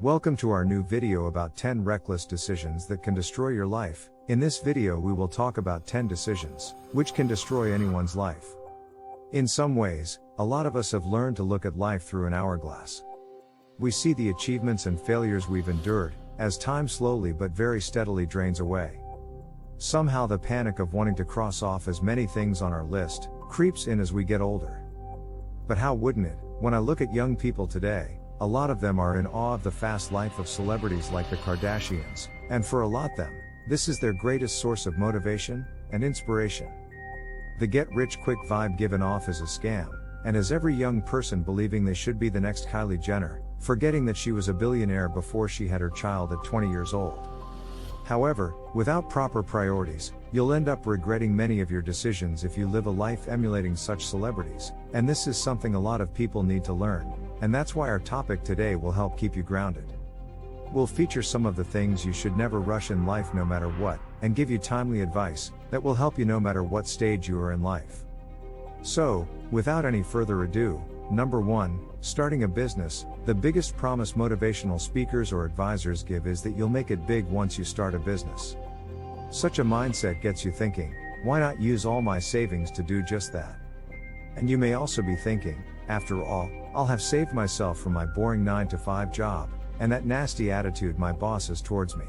Welcome to our new video about 10 reckless decisions that can destroy your life. In this video we will talk about 10 decisions, which can destroy anyone's life. In some ways, a lot of us have learned to look at life through an hourglass. We see the achievements and failures we've endured, as time slowly but very steadily drains away. Somehow the panic of wanting to cross off as many things on our list, creeps in as we get older. But how wouldn't it, when I look at young people today, a lot of them are in awe of the fast life of celebrities like the Kardashians, and for a lot them, this is their greatest source of motivation and inspiration. The get-rich-quick vibe given off is a scam, and has every young person believing they should be the next Kylie Jenner, forgetting that she was a billionaire before she had her child at 20 years old. However, without proper priorities, you'll end up regretting many of your decisions if you live a life emulating such celebrities, and this is something a lot of people need to learn, and that's why our topic today will help keep you grounded. We'll feature some of the things you should never rush in life no matter what, and give you timely advice that will help you no matter what stage you are in life. So, without any further ado, number 1, starting a business. The biggest promise motivational speakers or advisors give is that you'll make it big once you start a business. Such a mindset gets you thinking, why not use all my savings to do just that? And you may also be thinking, after all, I'll have saved myself from my boring 9-to-5 job, and that nasty attitude my boss has towards me.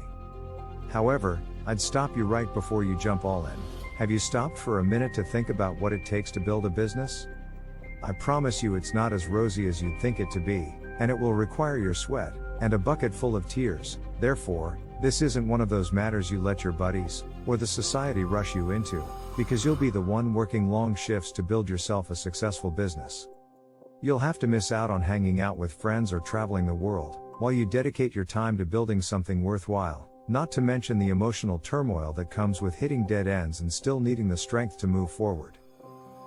However, I'd stop you right before you jump all in. Have you stopped for a minute to think about what it takes to build a business? I promise you it's not as rosy as you'd think it to be, and it will require your sweat, and a bucket full of tears. Therefore, this isn't one of those matters you let your buddies, or the society rush you into, because you'll be the one working long shifts to build yourself a successful business. You'll have to miss out on hanging out with friends or traveling the world, while you dedicate your time to building something worthwhile, not to mention the emotional turmoil that comes with hitting dead ends and still needing the strength to move forward.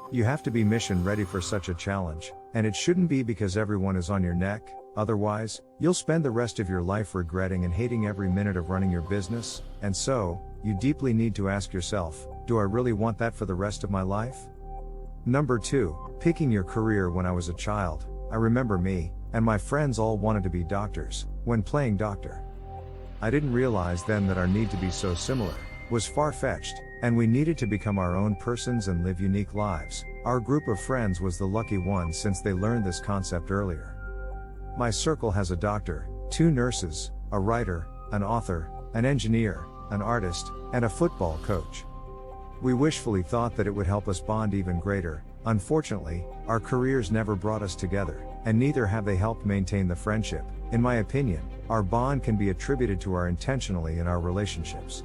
You have to be mission ready for such a challenge, and it shouldn't be because everyone is on your neck, otherwise, you'll spend the rest of your life regretting and hating every minute of running your business, and so, you deeply need to ask yourself, do I really want that for the rest of my life? Number 2, picking your career. When I was a child, I remember me and my friends all wanted to be doctors, when playing doctor. I didn't realize then that our need to be so similar was far-fetched, and we needed to become our own persons and live unique lives. Our group of friends was the lucky one since they learned this concept earlier. My circle has a doctor, 2 nurses, a writer, an author, an engineer, an artist, and a football coach. We wishfully thought that it would help us bond even greater. Unfortunately, our careers never brought us together, and neither have they helped maintain the friendship. In my opinion, our bond can be attributed to our intentionally in our relationships.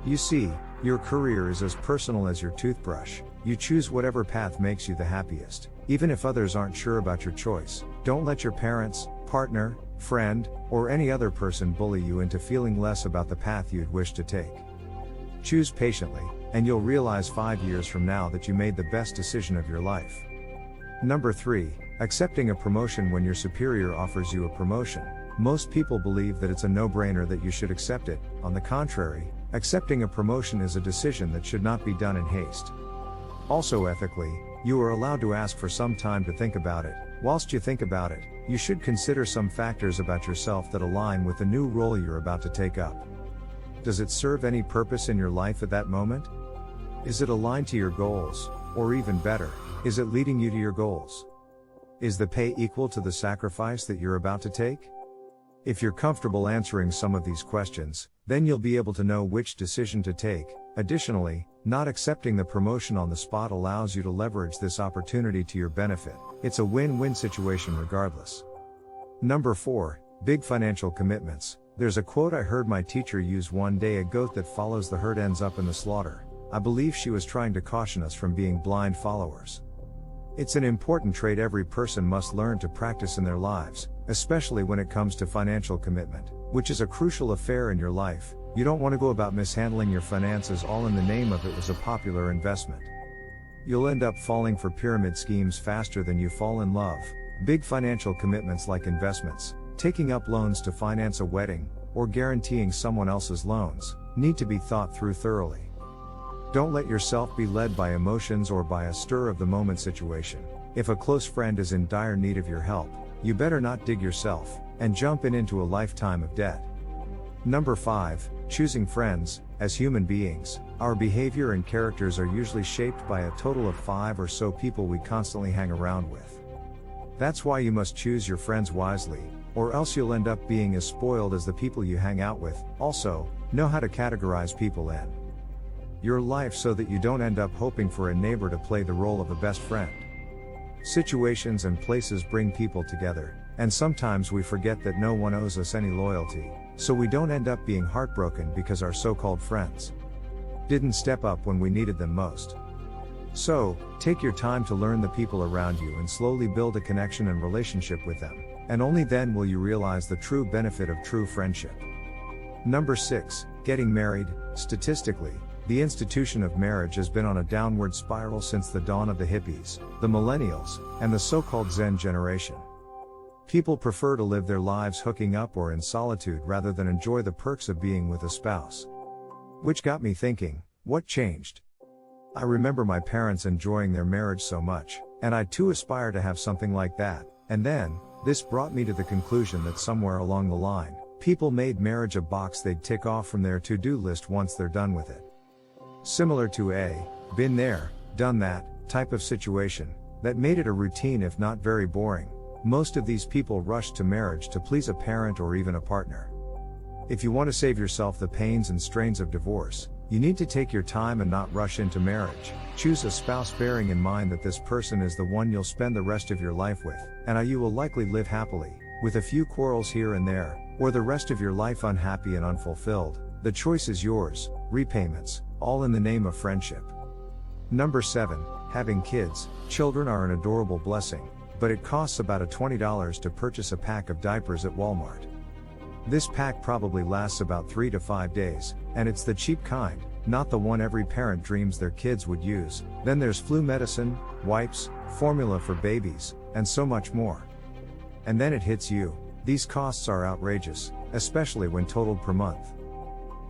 You see, your career is as personal as your toothbrush. You choose whatever path makes you the happiest, even if others aren't sure about your choice. Don't let your parents, partner, friend, or any other person bully you into feeling less about the path you'd wish to take. Choose patiently, and you'll realize 5 years from now that you made the best decision of your life. Number 3, accepting a promotion. When your superior offers you a promotion, most people believe that it's a no-brainer that you should accept it. On the contrary, accepting a promotion is a decision that should not be done in haste. Also ethically, you are allowed to ask for some time to think about it. Whilst you think about it, you should consider some factors about yourself that align with the new role you're about to take up. Does it serve any purpose in your life at that moment? Is it aligned to your goals, or even better, is it leading you to your goals? Is the pay equal to the sacrifice that you're about to take? If you're comfortable answering some of these questions, then you'll be able to know which decision to take. Additionally, not accepting the promotion on the spot allows you to leverage this opportunity to your benefit. It's a win-win situation regardless. Number 4, big financial commitments. There's a quote I heard my teacher use one day: a goat that follows the herd ends up in the slaughter. I believe she was trying to caution us from being blind followers. It's an important trait every person must learn to practice in their lives, especially when it comes to financial commitment, which is a crucial affair in your life. You don't want to go about mishandling your finances all in the name of it was a popular investment. You'll end up falling for pyramid schemes faster than you fall in love. Big financial commitments like investments, taking up loans to finance a wedding, or guaranteeing someone else's loans, need to be thought through thoroughly. Don't let yourself be led by emotions or by a stir of the moment situation. If a close friend is in dire need of your help, you better not dig yourself and jump into a lifetime of debt. Number 5, choosing friends. As human beings, our behavior and characters are usually shaped by a total of 5 or so people we constantly hang around with. That's why you must choose your friends wisely, or else you'll end up being as spoiled as the people you hang out with. Also, know how to categorize people in your life so that you don't end up hoping for a neighbor to play the role of a best friend. Situations and places bring people together, and sometimes we forget that no one owes us any loyalty, so we don't end up being heartbroken because our so-called friends didn't step up when we needed them most. So, take your time to learn the people around you and slowly build a connection and relationship with them, and only then will you realize the true benefit of true friendship. Number 6, getting married. Statistically, the institution of marriage has been on a downward spiral since the dawn of the hippies, the millennials, and the so-called Zen generation. People prefer to live their lives hooking up or in solitude rather than enjoy the perks of being with a spouse. Which got me thinking, what changed? I remember my parents enjoying their marriage so much, and I too aspire to have something like that, and then, this brought me to the conclusion that somewhere along the line, people made marriage a box they'd tick off from their to-do list once they're done with it. Similar to a been there, done that type of situation, that made it a routine if not very boring. Most of these people rush to marriage to please a parent or even a partner. If you want to save yourself the pains and strains of divorce, you need to take your time and not rush into marriage. Choose a spouse bearing in mind that this person is the one you'll spend the rest of your life with, and how you will likely live happily, with a few quarrels here and there, or the rest of your life unhappy and unfulfilled. The choice is yours. Repayments, all in the name of friendship. Number 7, having kids. Children are an adorable blessing, but it costs about $20 to purchase a pack of diapers at Walmart. This pack probably lasts about 3 to 5 days, and it's the cheap kind, not the one every parent dreams their kids would use. Then there's flu medicine, wipes, formula for babies, and so much more. And then it hits you. These costs are outrageous, especially when totaled per month.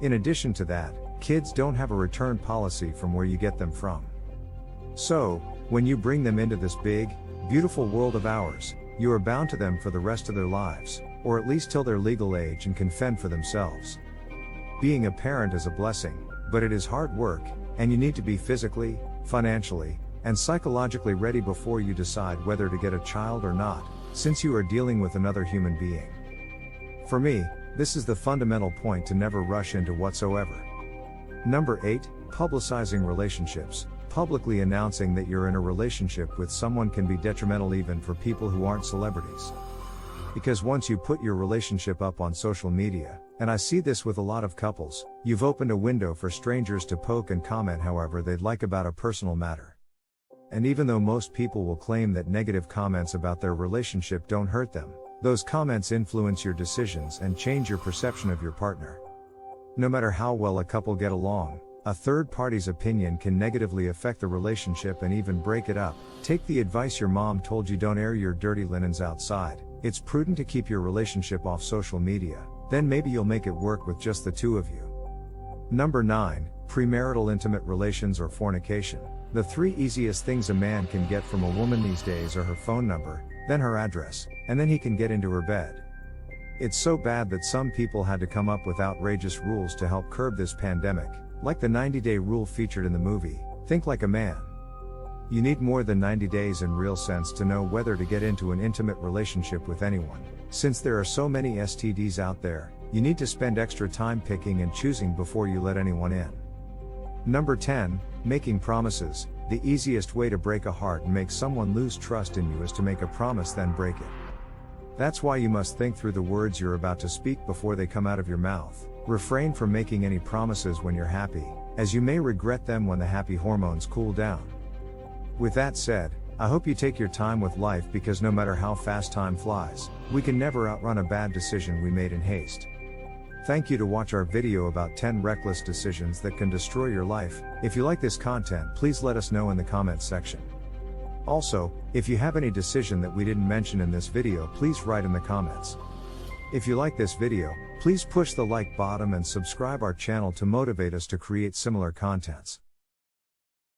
In addition to that, kids don't have a return policy from where you get them from. So, when you bring them into this big, beautiful world of ours, you are bound to them for the rest of their lives, or at least till their legal age and can fend for themselves. Being a parent is a blessing, but it is hard work, and you need to be physically, financially, and psychologically ready before you decide whether to get a child or not, since you are dealing with another human being. For me, this is the fundamental point to never rush into whatsoever. Number 8, publicizing relationships. Publicly announcing that you're in a relationship with someone can be detrimental even for people who aren't celebrities. Because once you put your relationship up on social media, and I see this with a lot of couples, you've opened a window for strangers to poke and comment however they'd like about a personal matter. And even though most people will claim that negative comments about their relationship don't hurt them, those comments influence your decisions and change your perception of your partner. No matter how well a couple get along, a third party's opinion can negatively affect the relationship and even break it up. Take the advice your mom told you: don't air your dirty linens outside. It's prudent to keep your relationship off social media, then maybe you'll make it work with just the two of you. Number 9, premarital intimate relations or fornication. The 3 easiest things a man can get from a woman these days are her phone number, then her address, and then he can get into her bed. It's so bad that some people had to come up with outrageous rules to help curb this pandemic, like the 90-day rule featured in the movie, Think Like a Man. You need more than 90 days in real sense to know whether to get into an intimate relationship with anyone. Since there are so many STDs out there, you need to spend extra time picking and choosing before you let anyone in. Number 10, making promises. The easiest way to break a heart and make someone lose trust in you is to make a promise then break it. That's why you must think through the words you're about to speak before they come out of your mouth. Refrain from making any promises when you're happy, as you may regret them when the happy hormones cool down. With that said, I hope you take your time with life, because no matter how fast time flies, we can never outrun a bad decision we made in haste. Thank you to watch our video about 10 reckless decisions that can destroy your life. If you like this content, please let us know in the comments section. Also, if you have any decision that we didn't mention in this video, please write in the comments. If you like this video, please push the like button and subscribe our channel to motivate us to create similar contents.